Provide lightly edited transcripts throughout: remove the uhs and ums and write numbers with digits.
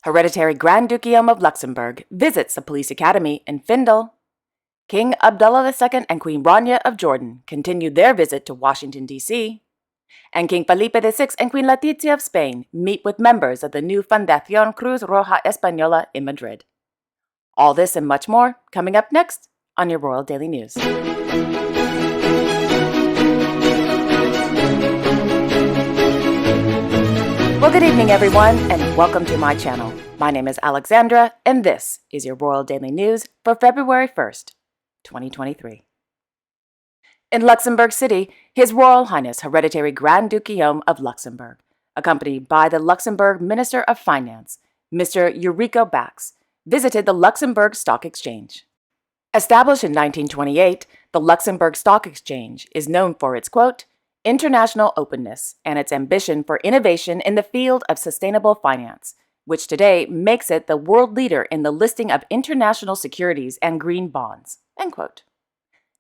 Hereditary Grand Dukedom of Luxembourg visits the police academy in Findel. King Abdullah II and Queen Rania of Jordan continued their visit to Washington, D.C., and King Felipe VI and Queen Letizia of Spain meet with members of the new Fundación Cruz Roja Española in Madrid. All this and much more coming up next on your Royal Daily News. Well, good evening, everyone, and welcome to my channel. My name is Alexandra, and this is your Royal Daily News for February 1st, 2023. In Luxembourg City, His Royal Highness Hereditary Grand Dukedom of Luxembourg, accompanied by the Luxembourg Minister of Finance, Mr. Eurico Bax, visited the Luxembourg Stock Exchange. Established in 1928, the Luxembourg Stock Exchange is known for its, quote, international openness and its ambition for innovation in the field of sustainable finance, which today makes it the world leader in the listing of international securities and green bonds, end quote.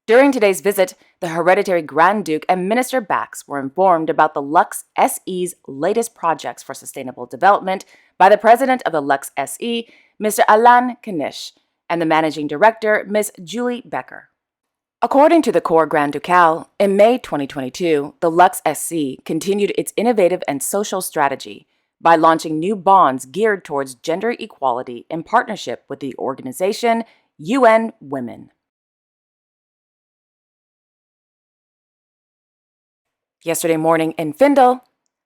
During today's visit, the Hereditary Grand Duke and Minister Bax were informed about the Lux SE's latest projects for sustainable development by the President of the Lux SE, Mr. Alain Knish, and the Managing Director, Ms. Julie Becker. According to the Corps Grand Ducal, in May 2022, the Lux SC continued its innovative and social strategy by launching new bonds geared towards gender equality in partnership with the organization UN Women. Yesterday morning in Findel,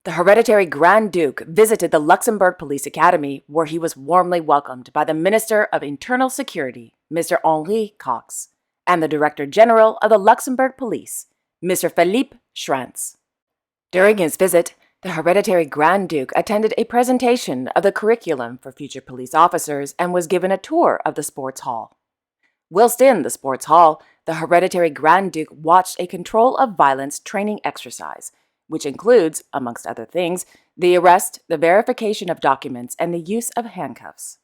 the Hereditary Grand Duke visited the Luxembourg Police Academy, where he was warmly welcomed by the Minister of Internal Security, Mr. Henri Cox, and the Director General of the Luxembourg Police, Mr. Philippe Schrantz. During his visit, the Hereditary Grand Duke attended a presentation of the curriculum for future police officers and was given a tour of the sports hall. Whilst in the sports hall, the Hereditary Grand Duke watched a control of violence training exercise, which includes, amongst other things, the arrest, the verification of documents, and the use of handcuffs.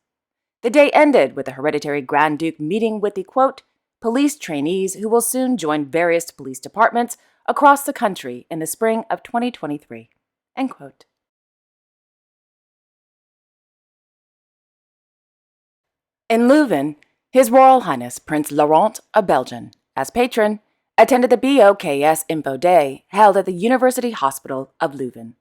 The day ended with the Hereditary Grand Duke meeting with the, quote, police trainees who will soon join various police departments across the country in the spring of 2023, end quote. In Leuven, His Royal Highness Prince Laurent of Belgium, as patron, attended the BOKS Info Day held at the University Hospital of Leuven.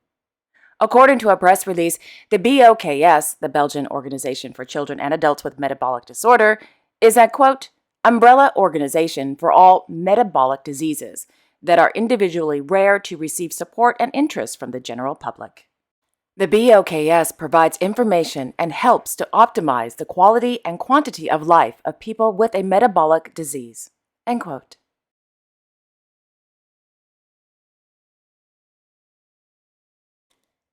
According to a press release, the BOKS, the Belgian Organization for Children and Adults with Metabolic Disorder, is a, quote, umbrella organization for all metabolic diseases that are individually rare to receive support and interest from the general public. The BOKS provides information and helps to optimize the quality and quantity of life of people with a metabolic disease, end quote.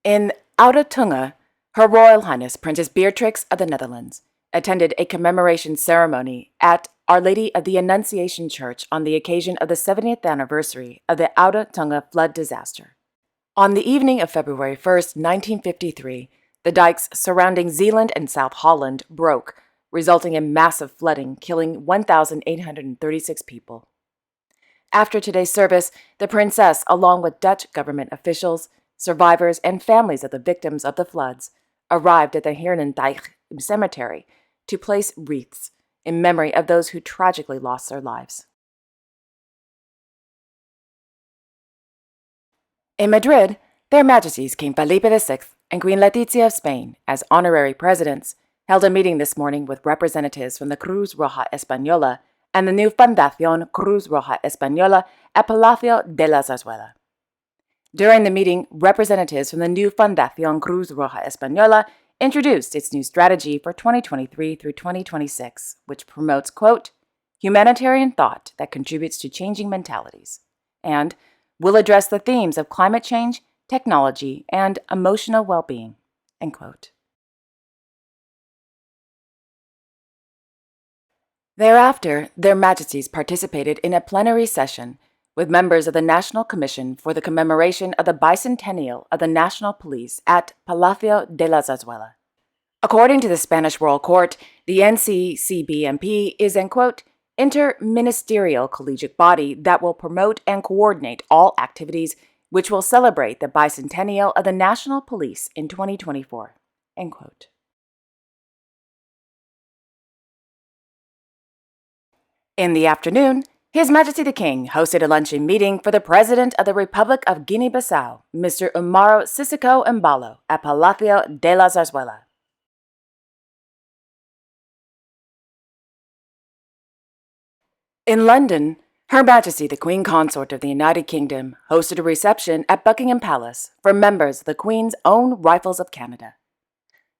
In Oude-Tonge, Her Royal Highness Princess Beatrix of the Netherlands attended a commemoration ceremony at Our Lady of the Annunciation Church on the occasion of the 70th anniversary of the Oude-Tonge flood disaster. On the evening of February 1st, 1953, the dikes surrounding Zeeland and South Holland broke, resulting in massive flooding, killing 1,836 people. After today's service, the princess, along with Dutch government officials, survivors, and families of the victims of the floods, arrived at the Herenendijk cemetery to place wreaths in memory of those who tragically lost their lives. In Madrid, Their Majesties King Felipe VI and Queen Letizia of Spain, as honorary presidents, held a meeting this morning with representatives from the Cruz Roja Española and the new Fundación Cruz Roja Española at Palacio de la Zarzuela. During the meeting, representatives from the new Fundación Cruz Roja Española introduced its new strategy for 2023 through 2026, which promotes, quote, humanitarian thought that contributes to changing mentalities, and will address the themes of climate change, technology, and emotional well-being, end quote. Thereafter, Their Majesties participated in a plenary session with members of the National Commission for the Commemoration of the Bicentennial of the National Police at Palacio de la Zarzuela. According to the Spanish Royal Court, the NCCBMP is an, quote, interministerial collegiate body that will promote and coordinate all activities which will celebrate the bicentennial of the National Police in 2024, end quote. In the afternoon, His Majesty the King hosted a luncheon meeting for the President of the Republic of Guinea-Bissau, Mr. Umaro Sissoko Embalo, at Palacio de la Zarzuela. In London, Her Majesty the Queen Consort of the United Kingdom hosted a reception at Buckingham Palace for members of the Queen's Own Rifles of Canada.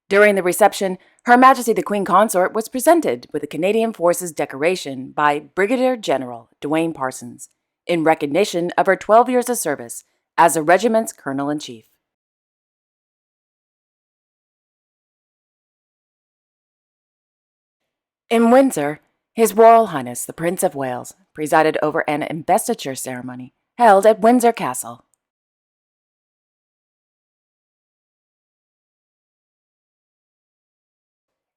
During the reception, Her Majesty the Queen Consort was presented with the Canadian Forces decoration by Brigadier General Dwayne Parsons in recognition of her 12 years of service as the regiment's Colonel-in-Chief. In Windsor, His Royal Highness the Prince of Wales presided over an investiture ceremony held at Windsor Castle.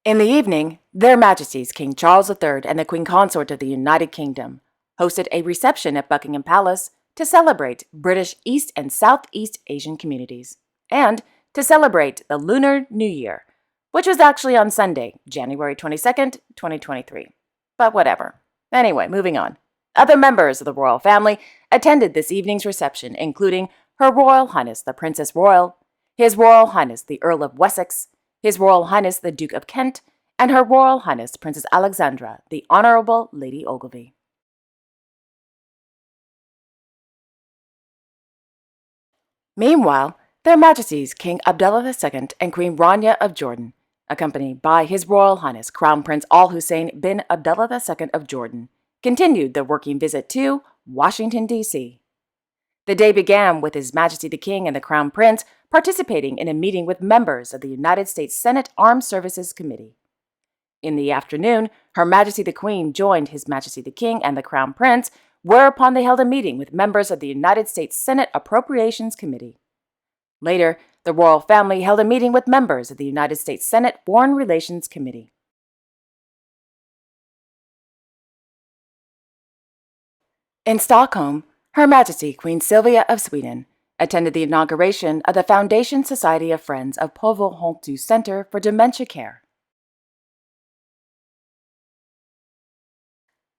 In the evening, Their Majesties King Charles III and the Queen Consort of the United Kingdom hosted a reception at Buckingham Palace to celebrate British East and Southeast Asian communities, and to celebrate the Lunar New Year, which was actually on Sunday, January 22nd, 2023. But whatever. Anyway, moving on. Other members of the royal family attended this evening's reception, including Her Royal Highness the Princess Royal, His Royal Highness the Earl of Wessex, His Royal Highness the Duke of Kent, and Her Royal Highness Princess Alexandra, the Honourable Lady Ogilvy. Meanwhile, Their Majesties King Abdullah II and Queen Rania of Jordan, accompanied by His Royal Highness Crown Prince Al Hussein bin Abdullah II of Jordan, continued their working visit to Washington, D.C. The day began with His Majesty the King and the Crown Prince participating in a meeting with members of the United States Senate Armed Services Committee. In the afternoon, Her Majesty the Queen joined His Majesty the King and the Crown Prince, whereupon they held a meeting with members of the United States Senate Appropriations Committee. Later, the royal family held a meeting with members of the United States Senate Foreign Relations Committee. In Stockholm, Her Majesty Queen Sylvia of Sweden attended the inauguration of the Foundation Society of Friends of Povel Holtu Center for Dementia Care.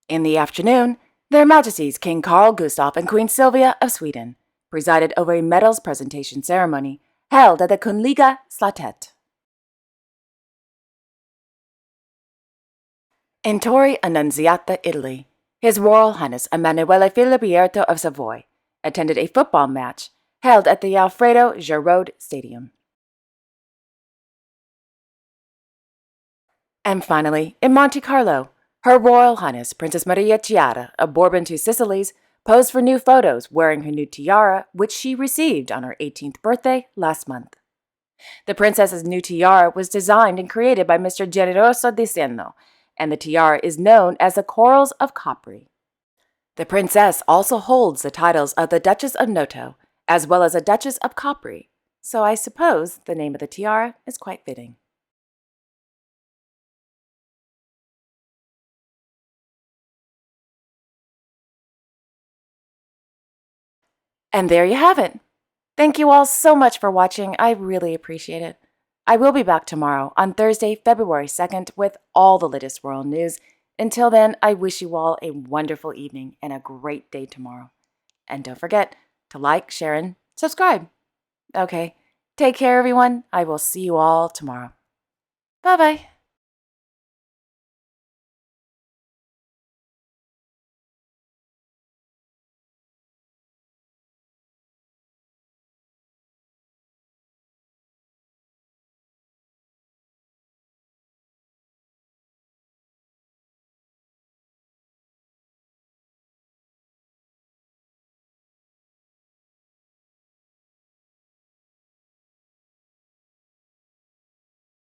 In the afternoon, Their Majesties King Carl Gustaf and Queen Sylvia of Sweden presided over a medals presentation ceremony held at the Kungliga Slottet. In Torre Annunziata, Italy, His Royal Highness Emanuele Filiberto of Savoy attended a football match held at the Alfredo Giroud Stadium. And finally, in Monte Carlo, Her Royal Highness Princess Maria Chiara of Bourbon Two Sicilies posed for new photos wearing her new tiara, which she received on her 18th birthday last month. The princess's new tiara was designed and created by Mr. Generoso Di Senno, and the tiara is known as the Corals of Capri. The princess also holds the titles of the Duchess of Noto, as well as a Duchess of Capri, so I suppose the name of the tiara is quite fitting. And there you have it. Thank you all so much for watching. I really appreciate it. I will be back tomorrow on Thursday, February 2nd with all the latest royal news. Until then, I wish you all a wonderful evening and a great day tomorrow. And don't forget to like, share, and subscribe. Okay, take care everyone. I will see you all tomorrow. Bye-bye.